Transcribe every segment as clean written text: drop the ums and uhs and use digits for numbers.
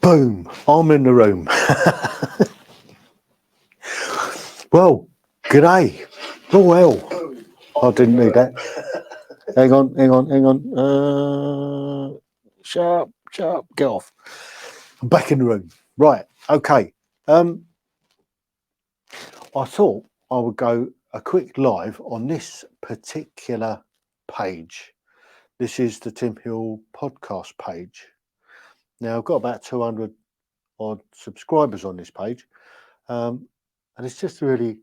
Boom, I'm in the room. Well, g'day. Oh, well, I didn't need that. Hang on. Sharp, get off. I'm back in the room. Right, okay. I thought I would go a quick live on this particular page. This is the Tim Heale podcast page. Now, I've got about 200 odd subscribers on this page. And it's just really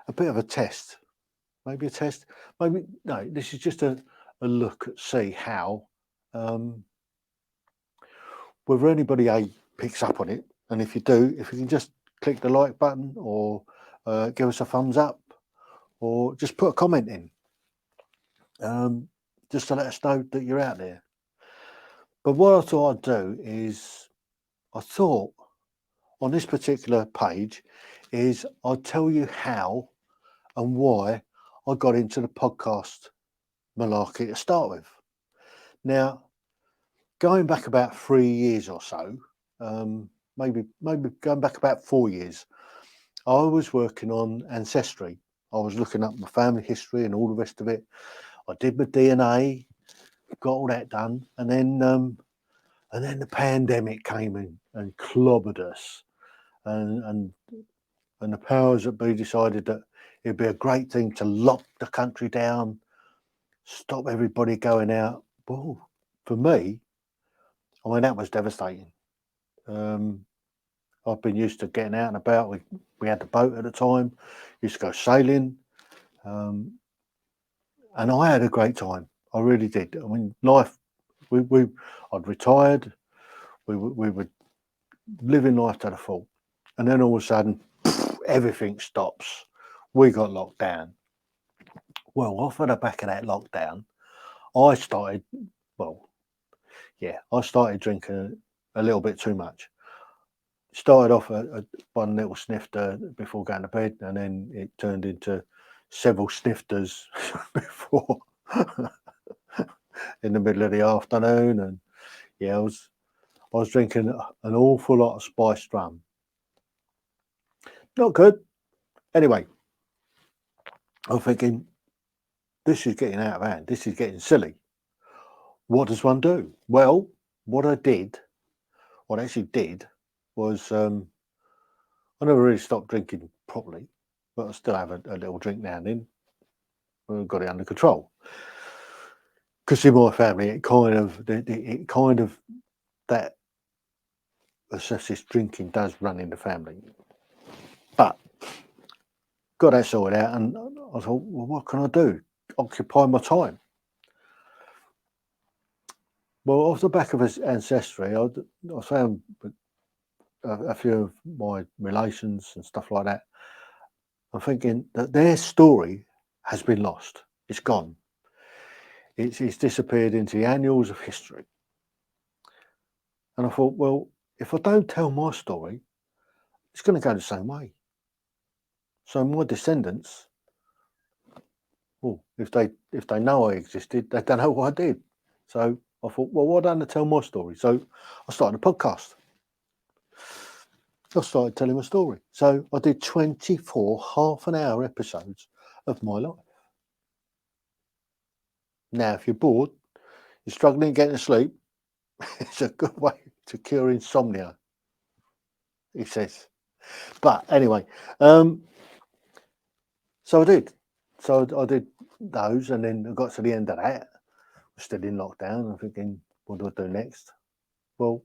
a bit of a test. Maybe a test. Maybe, no, this is just a look at see how whether anybody picks up on it. And if you do, if you can just click the like button or give us a thumbs up or just put a comment in. Just to let us know that you're out there. But what I thought I'd do is, I thought on this particular page is I'd tell you how and why I got into the podcast malarkey to start with. Now, going back about 3 years or so, maybe going back about 4 years, I was working on ancestry. I was looking up my family history and all the rest of it. I did my DNA, got all that done, and then the pandemic came in and clobbered us, and the powers that be decided that it'd be a great thing to lock the country down, stop everybody going out. Well, for me, I mean, that was devastating. I've been used to getting out and about. We had the boat at the time, used to go sailing, and I had a great time. I really did. I mean, life. I'd retired. We were living life to the full, and then all of a sudden, everything stops. We got locked down. Well, off of the back of that lockdown, I started drinking a little bit too much. Started off one little snifter before going to bed, and then it turned into several snifters before in the middle of the afternoon. And yeah, I was drinking an awful lot of spiced rum. Not good. Anyway, I'm thinking, this is getting out of hand. This is getting silly. What does one do? Well, what I actually did was, I never really stopped drinking properly, but I still have a little drink now and then. I've got it under control. Because in my family, it kind of that excessive drinking does run in the family. But got that sorted out, and I thought, well, what can I do? Occupy my time. Well, off the back of ancestry, I found a few of my relations and stuff like that. I'm thinking that their story has been lost. It's gone. It's disappeared into the annals of history. And I thought, well, if I don't tell my story, it's going to go the same way. So my descendants, well, if they know I existed, they don't know what I did. So I thought, well, why don't I tell my story? So I started a podcast. I started telling my story. So I did 24 half-an-hour episodes of my life. Now, if you're bored, you're struggling getting to sleep, it's a good way to cure insomnia, he says. But anyway, so I did. So I did those, and then I got to the end of that. I was still in lockdown. I'm thinking, what do I do next? Well,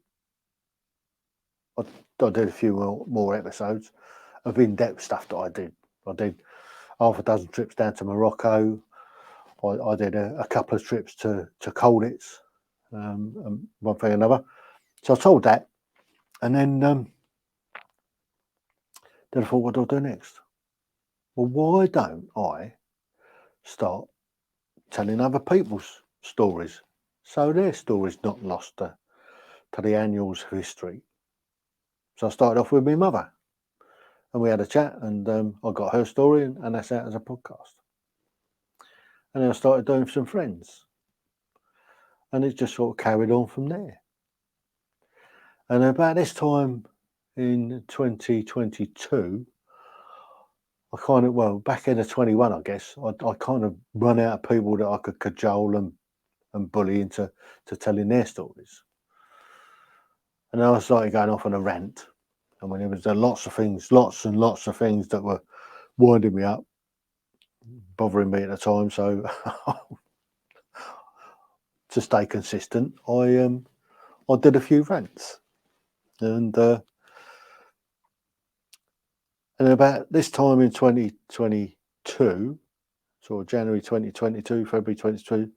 I did a few more episodes of in-depth stuff that I did. I did half a dozen trips down to Morocco. I did a couple of trips to Colditz, and one thing or another. So I told that, and then I thought, what do I do next? Well, why don't I start telling other people's stories, so their story's not lost to the annals of history? So I started off with my mother, and we had a chat, and I got her story, and that's out as a podcast. And then I started doing some friends, and it just sort of carried on from there. And about this time in 2022, I kind of, well, back in the 21, I guess, I kind of run out of people that I could cajole and bully into telling their stories. And I started going off on a rant. I mean, there was lots and lots of things that were winding me up, bothering me at the time. So to stay consistent, I did a few rants, and about this time in 2022, so January 2022, February 2022,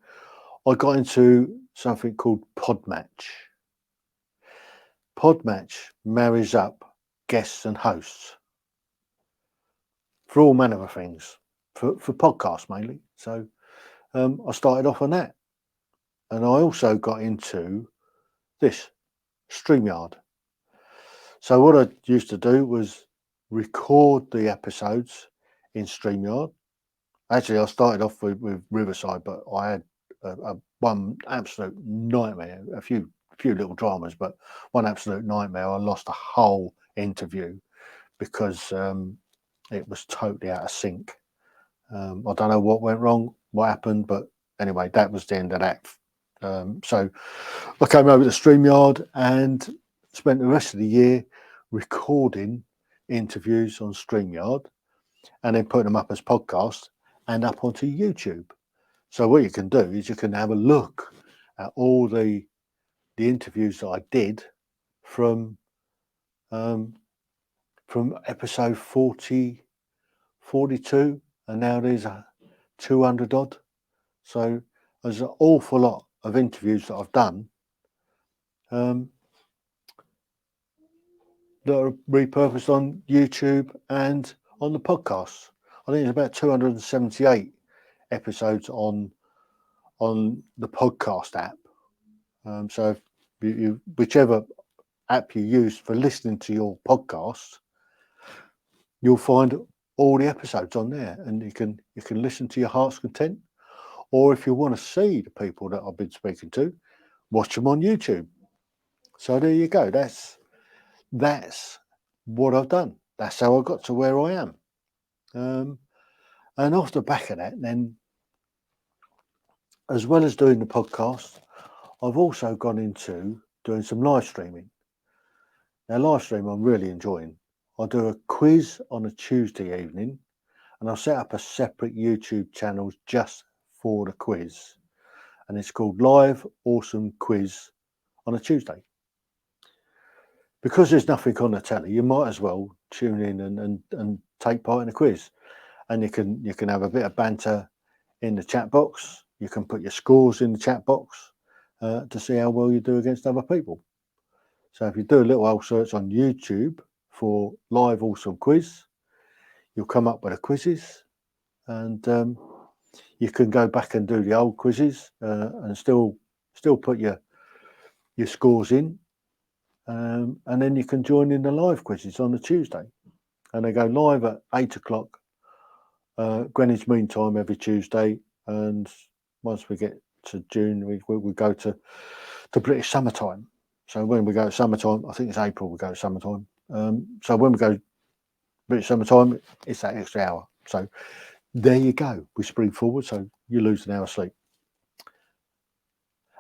I got into something called Podmatch. Podmatch marries up guests and hosts for all manner of things, for podcasts mainly. So I started off on that. And I also got into this, StreamYard. So what I used to do was record the episodes in StreamYard. Actually, I started off with Riverside, but I had one absolute nightmare, a few little dramas, but one absolute nightmare. I lost a whole interview because it was totally out of sync. I don't know what went wrong, what happened, but anyway, that was the end of that. So I came over to StreamYard and spent the rest of the year recording interviews on StreamYard and then putting them up as podcasts and up onto YouTube. So what you can do is you can have a look at all the interviews that I did from episode 40, 42, and now there's 200 odd. So there's an awful lot of interviews that I've done that are repurposed on YouTube and on the podcasts. I think it's about 278 episodes on the podcast app. So if you whichever app you use for listening to your podcast, you'll find all the episodes on there, and you can listen to your heart's content. Or if you want to see the people that I've been speaking to, watch them on YouTube. So there you go. That's what I've done. That's how I got to where I am. And off the back of that, then, as well as doing the podcast, I've also gone into doing some live streaming. Now, live stream I'm really enjoying. I do a quiz on a Tuesday evening, and I'll set up a separate YouTube channel just for the quiz. And it's called Live Awesome Quiz on a Tuesday. Because there's nothing on the telly, you might as well tune in and take part in the quiz. And you can have a bit of banter in the chat box. You can put your scores in the chat box to see how well you do against other people. So if you do a little old search on YouTube for Live Awesome Quiz, you'll come up with the quizzes, and you can go back and do the old quizzes and still put your scores in, and then you can join in the live quizzes on a Tuesday, and they go live at 8 o'clock Greenwich Mean Time every Tuesday. And once we get to June, we go to British summertime. So when we go to summertime, I think it's April we go to summertime. So when we go British summertime, it's that extra hour. So there you go. We spring forward, so you lose an hour sleep.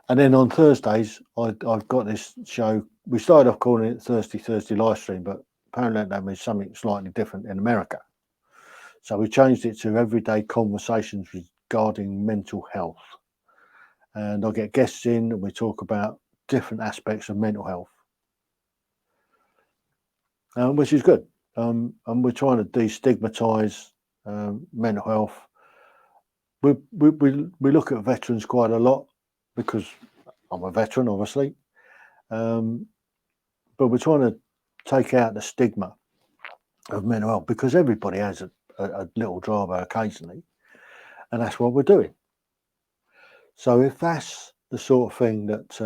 And then on Thursdays, I've got this show. We started off calling it Thursday live stream, but apparently that means something slightly different in America. So we changed it to Everyday Conversations Regarding Mental Health. And I get guests in and we talk about different aspects of mental health, which is good. And we're trying to destigmatize mental health. We look at veterans quite a lot because I'm a veteran, obviously. But we're trying to take out the stigma of mental health because everybody has a little drama occasionally, and that's what we're doing. So if that's the sort of thing that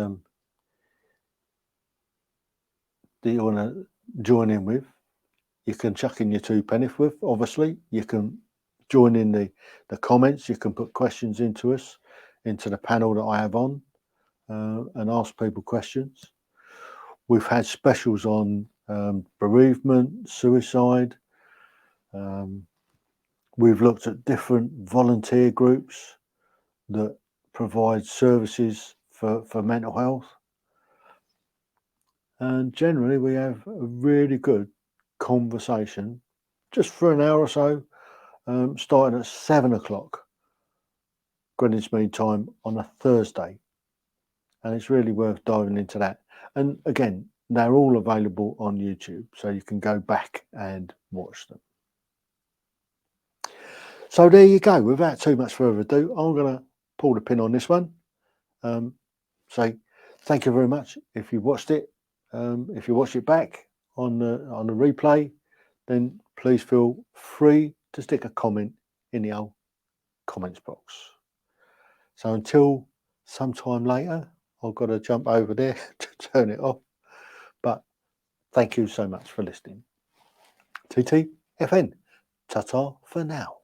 you want to join in with, you can chuck in your 2 pennies with. Obviously, you can join in the comments. You can put questions into the panel that I have on, and ask people questions. We've had specials on bereavement, suicide. We've looked at different volunteer groups that provide services for mental health. And generally, we have a really good conversation just for an hour or so, starting at 7 o'clock Greenwich Mean Time on a Thursday. And it's really worth diving into that. And again, they're all available on YouTube, so you can go back and watch them. So there you go. Without too much further ado, I'm going to pull the pin on this one. Say thank you very much if you watched it. If you watch it back on the replay, then please feel free to stick a comment in the old comments box. So until sometime later, I've got to jump over there to turn it off. But thank you so much for listening. TTFN. Ta-ta for now.